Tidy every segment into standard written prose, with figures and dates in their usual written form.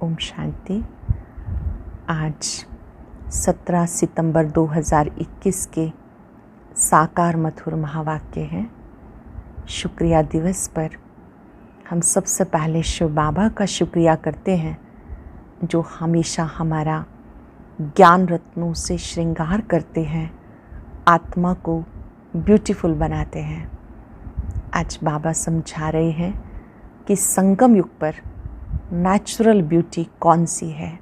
ओम शांति। आज 17 सितंबर 2021 के साकार मधुर महावाक्य हैं। शुक्रिया दिवस पर हम सबसे पहले शिव बाबा का शुक्रिया करते हैं, जो हमेशा हमारा ज्ञान रत्नों से श्रृंगार करते हैं, आत्मा को ब्यूटीफुल बनाते हैं। आज बाबा समझा रहे हैं कि संगम युग पर नेचुरल ब्यूटी कौन सी है।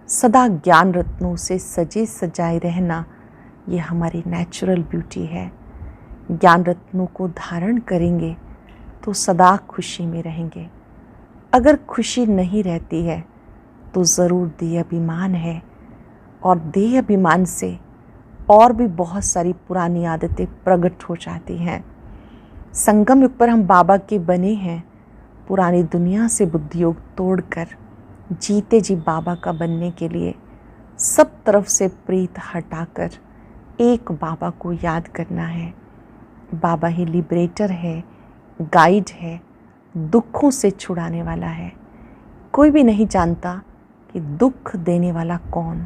सदा ज्ञान रत्नों से सजे सजाए रहना, ये हमारी नेचुरल ब्यूटी है। ज्ञान रत्नों को धारण करेंगे तो सदा खुशी में रहेंगे। अगर खुशी नहीं रहती है तो ज़रूर देह अभिमान है, और देह अभिमान से और भी बहुत सारी पुरानी आदतें प्रकट हो जाती हैं। संगम युग पर हम बाबा के बने हैं। पुरानी दुनिया से बुद्धि योग तोड़कर जीते जी बाबा का बनने के लिए सब तरफ से प्रीत हटाकर एक बाबा को याद करना है। बाबा ही लिबरेटर है, गाइड है, दुखों से छुड़ाने वाला है। कोई भी नहीं जानता कि दुख देने वाला कौन,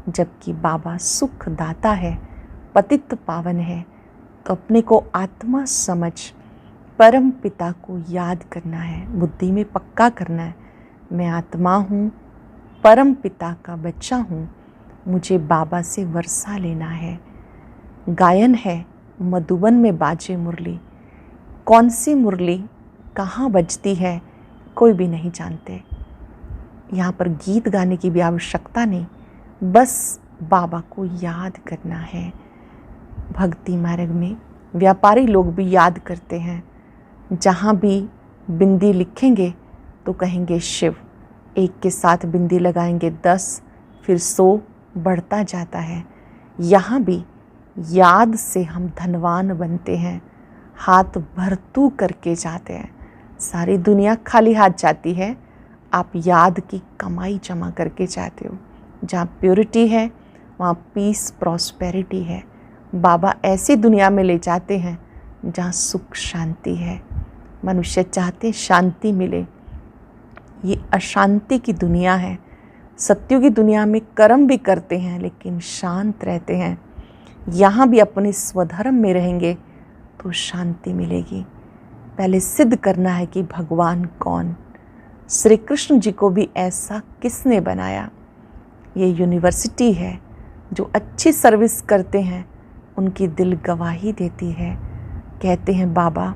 जबकि बाबा सुख दाता है, पतित पावन है। तो अपने को आत्मा समझ परम पिता को याद करना है, बुद्धि में पक्का करना है। मैं आत्मा हूँ, परम पिता का बच्चा हूँ, मुझे बाबा से वर्षा लेना है। गायन है मधुबन में बाजे मुरली। कौन सी मुरली कहाँ बजती है कोई भी नहीं जानते। यहाँ पर गीत गाने की भी आवश्यकता नहीं, बस बाबा को याद करना है। भक्ति मार्ग में व्यापारी लोग भी याद करते हैं। जहाँ भी बिंदी लिखेंगे तो कहेंगे शिव। एक के साथ बिंदी लगाएंगे 10, फिर 100 बढ़ता जाता है। यहाँ भी याद से हम धनवान बनते हैं, हाथ भरतू करके जाते हैं। सारी दुनिया खाली हाथ जाती है, आप याद की कमाई जमा करके जाते हो। जहाँ प्योरिटी है वहाँ पीस प्रॉस्पेरिटी है। बाबा ऐसी दुनिया में ले जाते हैं जहाँ सुख शांति है। मनुष्य चाहते शांति मिले, ये अशांति की दुनिया है। सत्यों की दुनिया में कर्म भी करते हैं लेकिन शांत रहते हैं। यहाँ भी अपने स्वधर्म में रहेंगे तो शांति मिलेगी। पहले सिद्ध करना है कि भगवान कौन। श्री कृष्ण जी को भी ऐसा किसने बनाया। ये यूनिवर्सिटी है, जो अच्छी सर्विस करते हैं उनकी दिल गवाही देती है। कहते हैं बाबा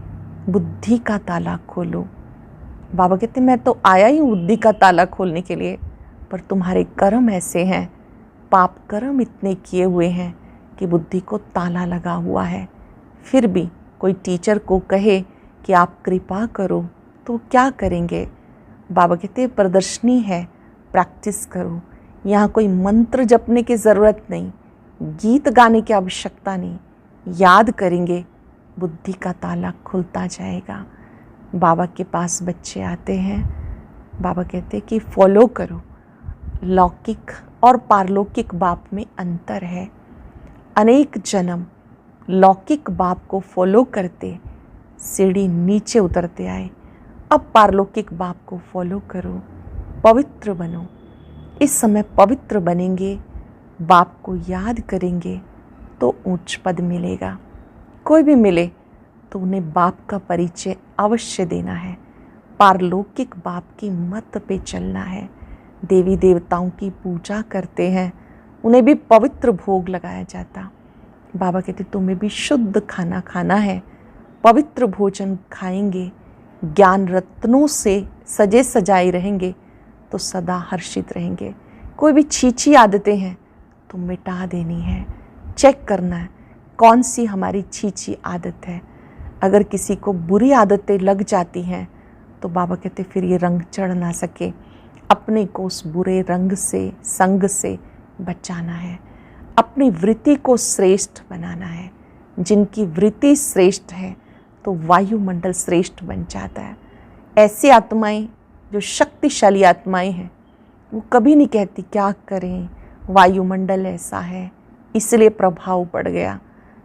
बुद्धि का ताला खोलो। बाबा कहते हैं मैं तो आया ही हूँ बुद्धि का ताला खोलने के लिए, पर तुम्हारे कर्म ऐसे हैं, पाप कर्म इतने किए हुए हैं कि बुद्धि को ताला लगा हुआ है। फिर भी कोई टीचर को कहे कि आप कृपा करो तो क्या करेंगे। बाबा कहते हैं प्रदर्शनी है, प्रैक्टिस करो। यहाँ कोई मंत्र जपने की ज़रूरत नहीं, गीत गाने की आवश्यकता नहीं। याद करेंगे बुद्धि का ताला खुलता जाएगा। बाबा के पास बच्चे आते हैं, बाबा कहते हैं कि फॉलो करो। लौकिक और पारलौकिक बाप में अंतर है। अनेक जन्म लौकिक बाप को फॉलो करते सीढ़ी नीचे उतरते आए। अब पारलौकिक बाप को फॉलो करो, पवित्र बनो। इस समय पवित्र बनेंगे, बाप को याद करेंगे तो ऊंच पद मिलेगा। कोई भी मिले तो उन्हें बाप का परिचय अवश्य देना है। पारलौकिक बाप की मत पे चलना है। देवी देवताओं की पूजा करते हैं, उन्हें भी पवित्र भोग लगाया जाता। बाबा कहते तुम्हें भी शुद्ध खाना खाना है, पवित्र भोजन खाएंगे, ज्ञान रत्नों से सजे सजाए रहेंगे तो सदा हर्षित रहेंगे। कोई भी छीछी आदतें हैं तो मिटा देनी है। चेक करना है कौन सी हमारी छीछी आदत है। अगर किसी को बुरी आदतें लग जाती हैं तो बाबा कहते फिर ये रंग चढ़ ना सके। अपने को उस बुरे रंग से, संग से बचाना है। अपनी वृत्ति को श्रेष्ठ बनाना है। जिनकी वृत्ति श्रेष्ठ है तो वायुमंडल श्रेष्ठ बन जाता है। ऐसी आत्माएं जो शक्तिशाली आत्माएं हैं, वो कभी नहीं कहती क्या करें, वायुमंडल ऐसा है इसलिए प्रभाव पड़ गया।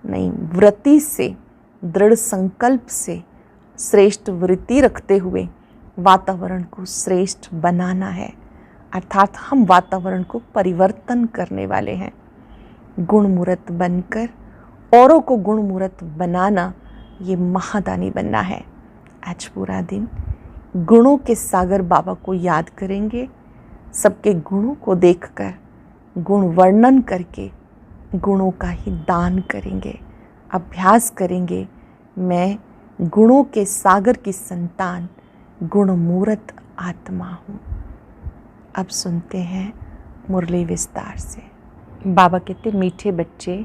नहीं, वृत्ति से, दृढ़ संकल्प से, श्रेष्ठ वृत्ति रखते हुए वातावरण को श्रेष्ठ बनाना है, अर्थात हम वातावरण को परिवर्तन करने वाले हैं। गुणमूर्त बनकर औरों को गुणमूर्त बनाना, ये महादानी बनना है। आज पूरा दिन गुणों के सागर बाबा को याद करेंगे, सबके गुणों को देखकर, गुण वर्णन करके गुणों का ही दान करेंगे, अभ्यास करेंगे। मैं गुणों के सागर की संतान, गुणमूर्त आत्मा हूँ। अब सुनते हैं मुरली विस्तार से। बाबा कहते, मीठे बच्चे,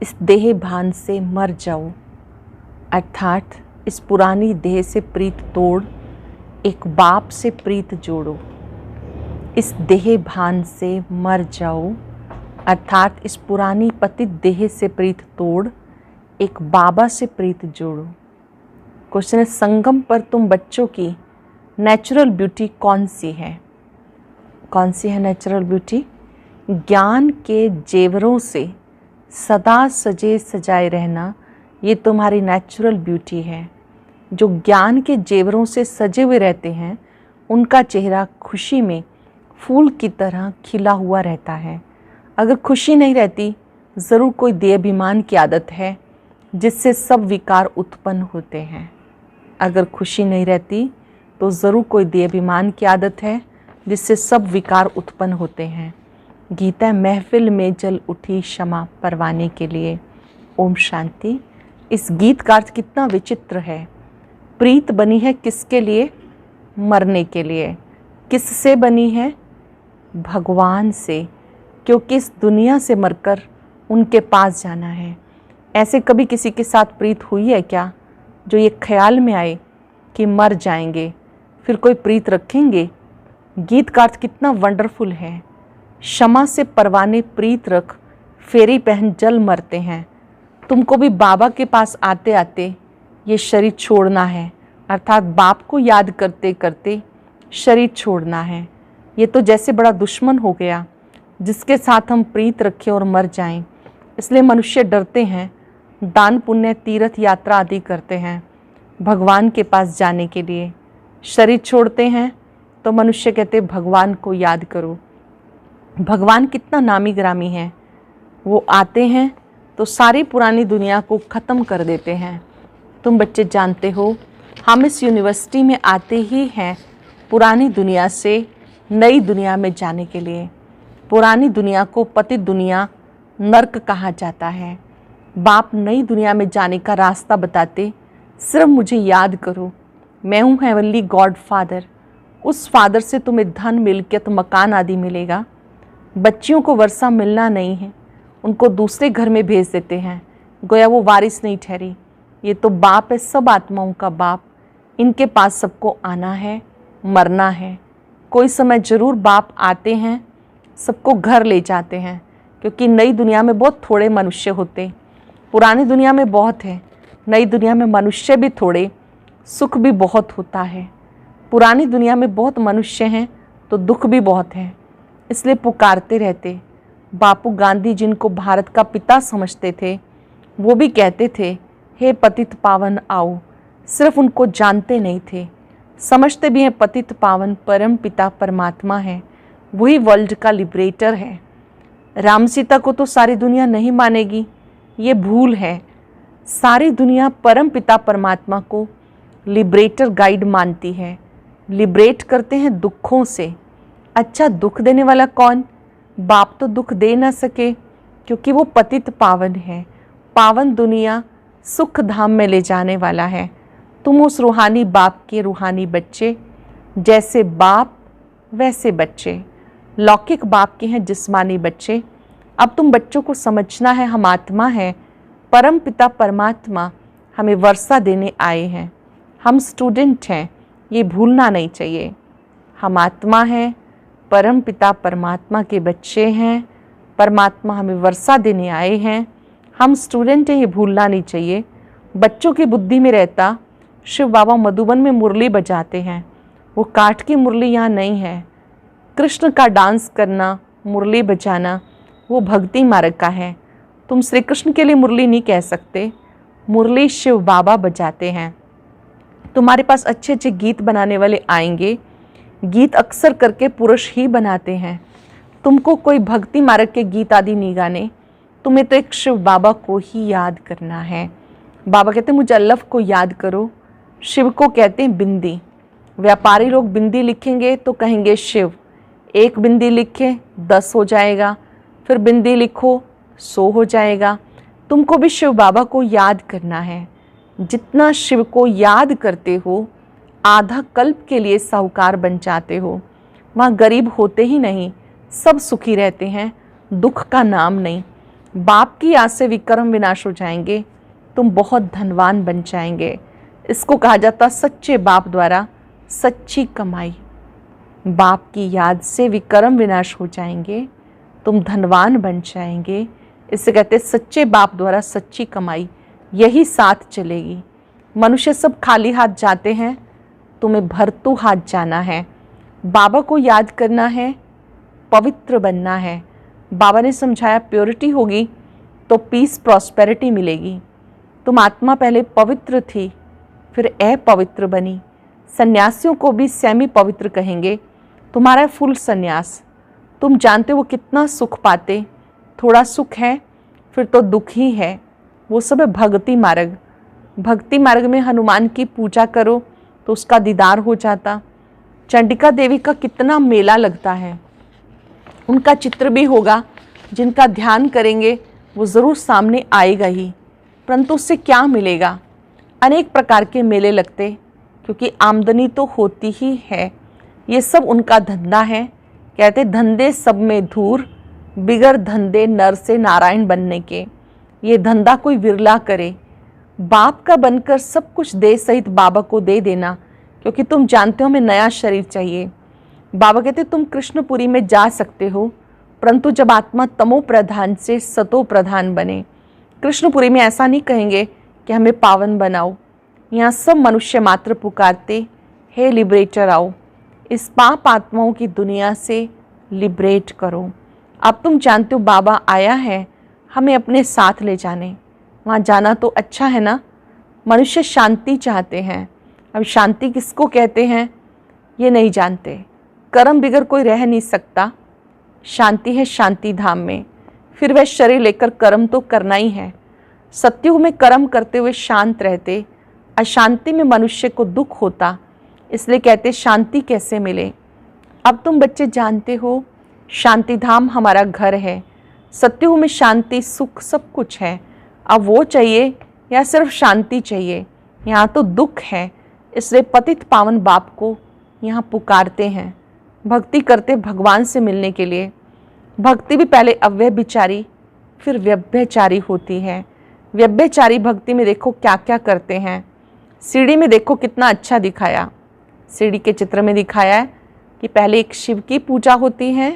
इस देह भान से मर जाओ, अर्थात इस पुरानी देह से प्रीत तोड़ एक बाप से प्रीत जोड़ो। इस देह भान से मर जाओ, अर्थात इस पुरानी पतित देह से प्रीत तोड़ एक बाबा से प्रीत जोड़ो। क्वेश्चन है, संगम पर तुम बच्चों की नेचुरल ब्यूटी कौन सी है? कौन सी है नेचुरल ब्यूटी? ज्ञान के जेवरों से सदा सजे सजाए रहना, ये तुम्हारी नेचुरल ब्यूटी है। जो ज्ञान के जेवरों से सजे हुए रहते हैं, उनका चेहरा खुशी में फूल की तरह खिला हुआ रहता है। अगर खुशी नहीं रहती, ज़रूर कोई देहाभिमान की आदत है जिससे सब विकार उत्पन्न होते हैं। अगर खुशी नहीं रहती तो ज़रूर कोई देहाभिमान की आदत है जिससे सब विकार उत्पन्न होते हैं। गीता, महफिल में जल उठी क्षमा परवाने के लिए। ओम शांति। इस गीत का अर्थ कितना विचित्र है। प्रीत बनी है किसके लिए? मरने के लिए। किससे बनी है? भगवान से, क्योंकि इस दुनिया से मरकर उनके पास जाना है। ऐसे कभी किसी के साथ प्रीत हुई है क्या, जो ये ख्याल में आए कि मर जाएंगे फिर कोई प्रीत रखेंगे? गीत का अर्थ कितना वंडरफुल है। क्षमा से परवाने प्रीत रख, फेरी पहन जल मरते हैं। तुमको भी बाबा के पास आते आते ये शरीर छोड़ना है, अर्थात बाप को याद करते करते शरीर छोड़ना है। ये तो जैसे बड़ा दुश्मन हो गया जिसके साथ हम प्रीत रखें और मर जाएं। इसलिए मनुष्य डरते हैं, दान पुण्य तीर्थ यात्रा आदि करते हैं भगवान के पास जाने के लिए। शरीर छोड़ते हैं तो मनुष्य कहते भगवान को याद करो। भगवान कितना नामी ग्रामी है। वो आते हैं तो सारी पुरानी दुनिया को ख़त्म कर देते हैं। तुम बच्चे जानते हो, हम इस यूनिवर्सिटी में आते ही हैं पुरानी दुनिया से नई दुनिया में जाने के लिए। पुरानी दुनिया को पतित दुनिया, नर्क कहा जाता है। बाप नई दुनिया में जाने का रास्ता बताते, सिर्फ मुझे याद करो, मैं हूँ हेवनली गॉड फादर। उस फादर से तुम्हें धन, मिल्कियत, मकान आदि मिलेगा। बच्चियों को वर्षा मिलना नहीं है, उनको दूसरे घर में भेज देते हैं, गोया वो वारिस नहीं ठहरी। ये तो बाप है, सब आत्माओं का बाप। इनके पास सबको आना है, मरना है। कोई समय ज़रूर बाप आते हैं, सबको घर ले जाते हैं, क्योंकि नई दुनिया में बहुत थोड़े मनुष्य होते। पुरानी दुनिया में बहुत है, नई दुनिया में मनुष्य भी थोड़े, सुख भी बहुत होता है। पुरानी दुनिया में बहुत मनुष्य हैं तो दुख भी बहुत है, इसलिए पुकारते रहते। बापू गांधी, जिनको भारत का पिता समझते थे, वो भी कहते थे, हे पतित पावन आओ। सिर्फ उनको जानते नहीं थे, समझते भी हैं पतित पावन परम पिता परमात्मा है, वही वर्ल्ड का लिबरेटर है। राम सीता को तो सारी दुनिया नहीं मानेगी, ये भूल है। सारी दुनिया परम पिता परमात्मा को लिबरेटर गाइड मानती है। लिबरेट करते हैं दुखों से। अच्छा, दुख देने वाला कौन? बाप तो दुख दे ना सके, क्योंकि वो पतित पावन है। पावन दुनिया सुख धाम में ले जाने वाला है। तुम उस रूहानी बाप के रूहानी बच्चे, जैसे बाप वैसे बच्चे। लौकिक बाप के हैं जिस्मानी बच्चे। अब तुम बच्चों को समझना है, हम आत्मा हैं, परम पिता परमात्मा हमें वर्षा देने आए हैं। हम स्टूडेंट हैं, ये भूलना नहीं चाहिए। हम आत्मा हैं, परम पिता परमात्मा के बच्चे हैं। परमात्मा हमें वर्षा देने आए हैं। हम स्टूडेंट हैं, ये भूलना नहीं चाहिए। बच्चों की बुद्धि में रहता, शिव बाबा मधुबन में मुरली बजाते हैं, वो काठ की मुरली यहाँ नहीं है। कृष्ण का डांस करना, मुरली बजाना, वो भक्ति मार्ग का है। तुम श्री कृष्ण के लिए मुरली नहीं कह सकते, मुरली शिव बाबा बजाते हैं। तुम्हारे पास अच्छे अच्छे गीत बनाने वाले आएंगे। गीत अक्सर करके पुरुष ही बनाते हैं। तुमको कोई भक्ति मार्ग के गीत आदि नहीं गाने, तुम्हें तो एक शिव बाबा को ही याद करना है। बाबा कहते हैं मुझे अल्लाह को याद करो। शिव को कहते हैं बिंदी। व्यापारी लोग बिंदी लिखेंगे तो कहेंगे शिव। एक बिंदी लिखे 10 हो जाएगा, फिर बिंदी लिखो 100 हो जाएगा। तुमको भी शिव बाबा को याद करना है। जितना शिव को याद करते हो आधा कल्प के लिए साहूकार बन जाते हो। वहाँ गरीब होते ही नहीं, सब सुखी रहते हैं, दुख का नाम नहीं। बाप की आस से विक्रम विनाश हो जाएंगे, तुम बहुत धनवान बन जाएंगे। इसको कहा जाता सच्चे बाप द्वारा सच्ची कमाई। बाप की याद से विक्रम विनाश हो जाएंगे, तुम धनवान बन जाएंगे। इसे कहते सच्चे बाप द्वारा सच्ची कमाई, यही साथ चलेगी। मनुष्य सब खाली हाथ जाते हैं, तुम्हें भरतू हाथ जाना है। बाबा को याद करना है, पवित्र बनना है। बाबा ने समझाया प्योरिटी होगी तो पीस प्रॉस्पेरिटी मिलेगी। तुम आत्मा पहले पवित्र थी, फिर अपवित्र बनी। सन्यासियों को भी सेमी पवित्र कहेंगे। तुम्हारा फुल सन्यास, तुम जानते हो वो कितना सुख पाते। थोड़ा सुख है फिर तो दुख ही है। वो सब है भक्ति मार्ग। भक्ति मार्ग में हनुमान की पूजा करो तो उसका दीदार हो जाता। चंडिका देवी का कितना मेला लगता है, उनका चित्र भी होगा। जिनका ध्यान करेंगे वो ज़रूर सामने आएगा ही, परंतु उससे क्या मिलेगा। अनेक प्रकार के मेले लगते, क्योंकि आमदनी तो होती ही है। ये सब उनका धंधा है। कहते धंधे सब में धूर, बिगर धंधे नर से नारायण बनने के। ये धंधा कोई विरला करे। बाप का बनकर सब कुछ दे सहित बाबा को दे देना, क्योंकि तुम जानते हो हमें नया शरीर चाहिए। बाबा कहते तुम कृष्णपुरी में जा सकते हो, परंतु जब आत्मा तमो प्रधान से सतो प्रधान बने। कृष्णपुरी में ऐसा नहीं कहेंगे कि हमें पावन बनाओ। यहाँ सब मनुष्य मात्र पुकारते हे लिबरेटर आओ, इस पाप आत्माओं की दुनिया से लिबरेट करो। अब तुम जानते हो बाबा आया है हमें अपने साथ ले जाने। वहाँ जाना तो अच्छा है ना। मनुष्य शांति चाहते हैं। अब शांति किसको कहते हैं ये नहीं जानते। कर्म बिगर कोई रह नहीं सकता। शांति है शांति धाम में, फिर वह शरीर लेकर कर्म तो करना ही है। सत्युग में कर्म करते हुए शांत रहते, अशांति में मनुष्य को दुख होता। इसलिए कहते शांति कैसे मिले। अब तुम बच्चे जानते हो शांति धाम हमारा घर है। सत्युग में शांति सुख सब कुछ है। अब वो चाहिए या सिर्फ शांति चाहिए। यहाँ तो दुख है, इसलिए पतित पावन बाप को यहाँ पुकारते हैं। भक्ति करते भगवान से मिलने के लिए। भक्ति भी पहले अव्यभिचारी फिर व्यभिचारी होती है। व्यभिचारी भक्ति में देखो क्या क्या करते हैं। सीढ़ी में देखो कितना अच्छा दिखाया। सीढ़ी के चित्र में दिखाया है कि पहले एक शिव की पूजा होती है,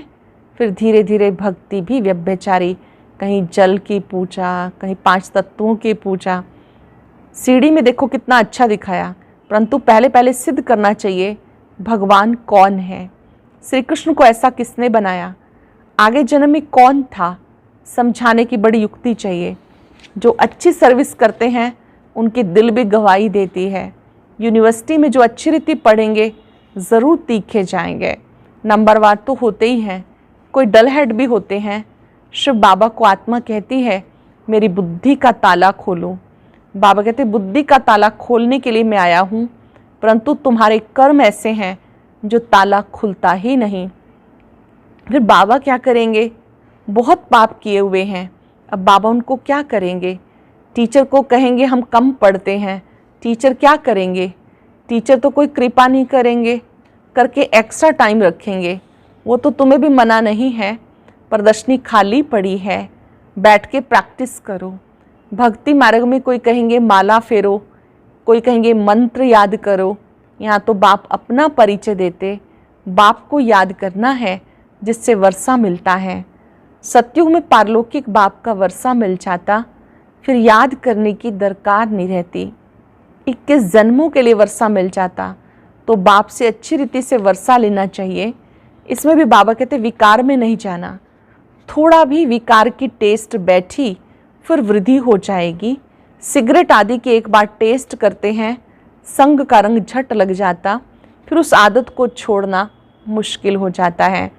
फिर धीरे धीरे भक्ति भी व्यभिचारी, कहीं जल की पूजा, कहीं 5 तत्वों की पूजा। सीढ़ी में देखो कितना अच्छा दिखाया, परंतु पहले पहले सिद्ध करना चाहिए भगवान कौन है। श्री कृष्ण को ऐसा किसने बनाया, आगे जन्म में कौन था, समझाने की बड़ी युक्ति चाहिए। जो अच्छी सर्विस करते हैं उनकी दिल भी गवाही देती है। यूनिवर्सिटी में जो अच्छी रीति पढ़ेंगे ज़रूर तीखे जाएंगे। नंबरवार तो होते ही हैं, कोई डल हेड भी होते हैं। शिव बाबा को आत्मा कहती है मेरी बुद्धि का ताला खोलो। बाबा कहते बुद्धि का ताला खोलने के लिए मैं आया हूँ, परंतु तुम्हारे कर्म ऐसे हैं जो ताला खुलता ही नहीं। फिर बाबा क्या करेंगे, बहुत पाप किए हुए हैं। अब बाबा उनको क्या करेंगे। टीचर को कहेंगे हम कम पढ़ते हैं, टीचर क्या करेंगे। टीचर तो कोई कृपा नहीं करेंगे, करके एक्स्ट्रा टाइम रखेंगे। वो तो तुम्हें भी मना नहीं है, प्रदर्शनी खाली पड़ी है, बैठ के प्रैक्टिस करो। भक्ति मार्ग में कोई कहेंगे माला फेरो, कोई कहेंगे मंत्र याद करो। यहाँ तो बाप अपना परिचय देते, बाप को याद करना है जिससे वर्षा मिलता है। सतयुग में पारलौकिक बाप का वर्षा मिल जाता, फिर याद करने की दरकार नहीं रहती। 21 जन्मों के लिए वर्षा मिल जाता, तो बाप से अच्छी रीति से वर्षा लेना चाहिए। इसमें भी बाबा कहते विकार में नहीं जाना। थोड़ा भी विकार की टेस्ट बैठी फिर वृद्धि हो जाएगी। सिगरेट आदि की एक बार टेस्ट करते हैं संग का रंग झट लग जाता, फिर उस आदत को छोड़ना मुश्किल हो जाता है।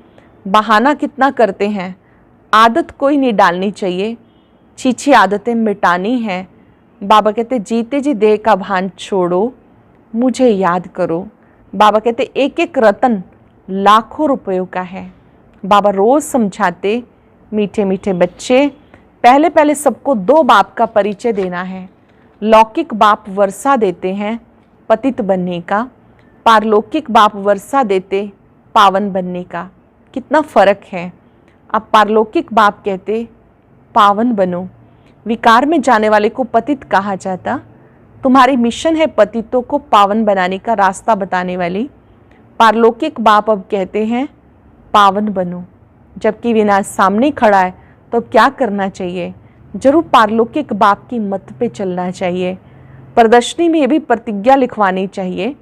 बहाना कितना करते हैं, आदत कोई नहीं डालनी चाहिए, छीछी आदतें मिटानी है। बाबा कहते जीते जी देह का भान छोड़ो, मुझे याद करो। बाबा कहते एक एक रतन लाखों रुपयों का है। बाबा रोज़ समझाते, मीठे मीठे बच्चे, पहले पहले सबको दो बाप का परिचय देना है। लौकिक बाप वर्षा देते हैं पतित बनने का, पारलौकिक बाप वर्षा देते पावन बनने का। कितना फ़र्क है। अब पारलौकिक बाप कहते पावन बनो। विकार में जाने वाले को पतित कहा जाता। तुम्हारी मिशन है पतितों को पावन बनाने का रास्ता बताने वाली। पारलौकिक बाप अब कहते हैं पावन बनो। जबकि विनाश सामने खड़ा है तो क्या करना चाहिए? जरूर पारलौकिक बाप की मत पे चलना चाहिए। प्रदर्शनी में ये भी प्रतिज्ञा लिखवानी चाहिए,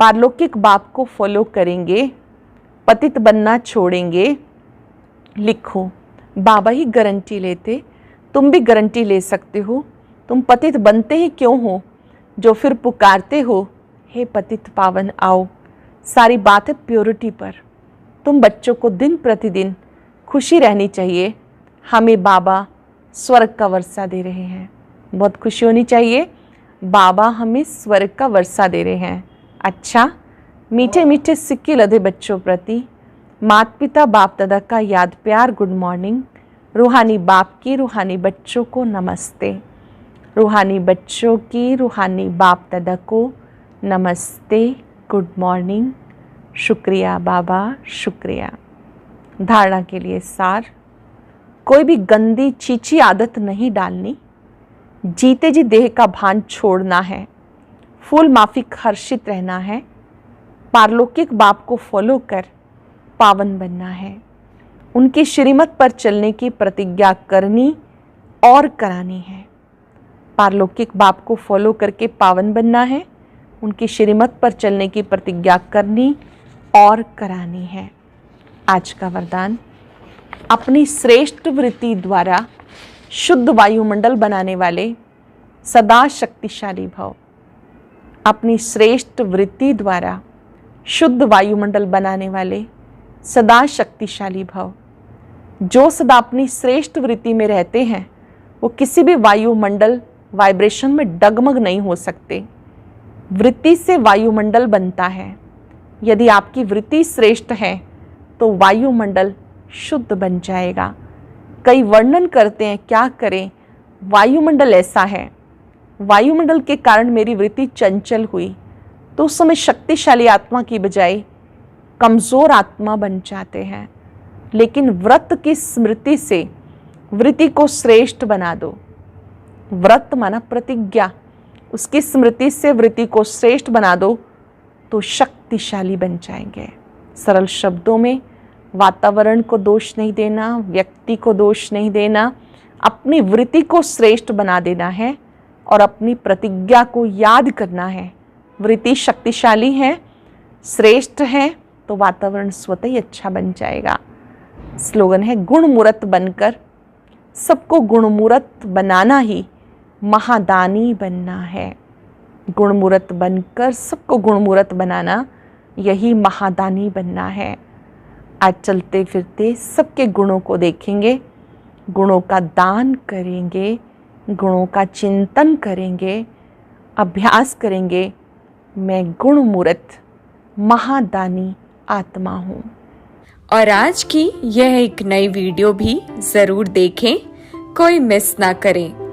पारलौकिक बाप को फॉलो करेंगे, पतित बनना छोड़ेंगे। लिखो, बाबा ही गारंटी लेते, तुम भी गारंटी ले सकते हो। तुम पतित बनते ही क्यों हो, जो फिर पुकारते हो हे पतित पावन आओ। सारी बात है प्योरिटी पर। तुम बच्चों को दिन प्रतिदिन खुशी रहनी चाहिए। हमें बाबा स्वर्ग का वर्षा दे रहे हैं, बहुत खुशी होनी चाहिए। बाबा हमें स्वर्ग का वर्षा दे रहे हैं। अच्छा, मीठे मीठे सिक्के लदे बच्चों प्रति माता पिता बाप दादा का याद प्यार गुड मॉर्निंग। रूहानी बाप की रूहानी बच्चों को नमस्ते। रूहानी बच्चों की रूहानी बाप दादा को नमस्ते, गुड मॉर्निंग। शुक्रिया बाबा, शुक्रिया। धारणा के लिए सार, कोई भी गंदी चीची आदत नहीं डालनी, जीते जी देह का भान छोड़ना है, फूल माफिक हर्षित रहना है, पारलौकिक बाप को फॉलो कर पावन बनना है, उनकी श्रीमत पर चलने की प्रतिज्ञा करनी और करानी है। पारलौकिक बाप को फॉलो करके पावन बनना है, उनकी श्रीमत पर चलने की प्रतिज्ञा करनी और करानी है। आज का वरदान, अपनी श्रेष्ठ वृत्ति द्वारा शुद्ध वायुमंडल बनाने वाले सदा शक्तिशाली भव। अपनी श्रेष्ठ वृत्ति द्वारा शुद्ध वायुमंडल बनाने वाले सदा शक्तिशाली भव। जो सदा अपनी श्रेष्ठ वृत्ति में रहते हैं वो किसी भी वायुमंडल वाइब्रेशन में डगमग नहीं हो सकते। वृत्ति से वायुमंडल बनता है। यदि आपकी वृत्ति श्रेष्ठ है तो वायुमंडल शुद्ध बन जाएगा। कई वर्णन करते हैं, क्या करें, वायुमंडल ऐसा है, वायुमंडल के कारण मेरी वृत्ति चंचल हुई, तो उस समय शक्तिशाली आत्मा की बजाय कमज़ोर आत्मा बन जाते हैं। लेकिन व्रत की स्मृति से वृत्ति को श्रेष्ठ बना दो। व्रत माना प्रतिज्ञा, उसकी स्मृति से वृत्ति को श्रेष्ठ बना दो तो शक्तिशाली बन जाएंगे। सरल शब्दों में, वातावरण को दोष नहीं देना, व्यक्ति को दोष नहीं देना, अपनी वृत्ति को श्रेष्ठ बना देना है और अपनी प्रतिज्ञा को याद करना है। वृत्ति शक्तिशाली है, श्रेष्ठ है तो वातावरण स्वतः ही अच्छा बन जाएगा। स्लोगन है, गुणमूर्त बनकर सबको गुणमूर्त बनाना ही महादानी बनना है। गुणमूर्त बनकर सबको गुणमूर्त बनाना, यही महादानी बनना है। आज चलते फिरते सबके गुणों को देखेंगे, गुणों का दान करेंगे, गुणों का चिंतन करेंगे, अभ्यास करेंगे। मैं गुणमूर्त महादानी आत्मा हूँ। और आज की यह एक नई वीडियो भी ज़रूर देखें, कोई मिस ना करें।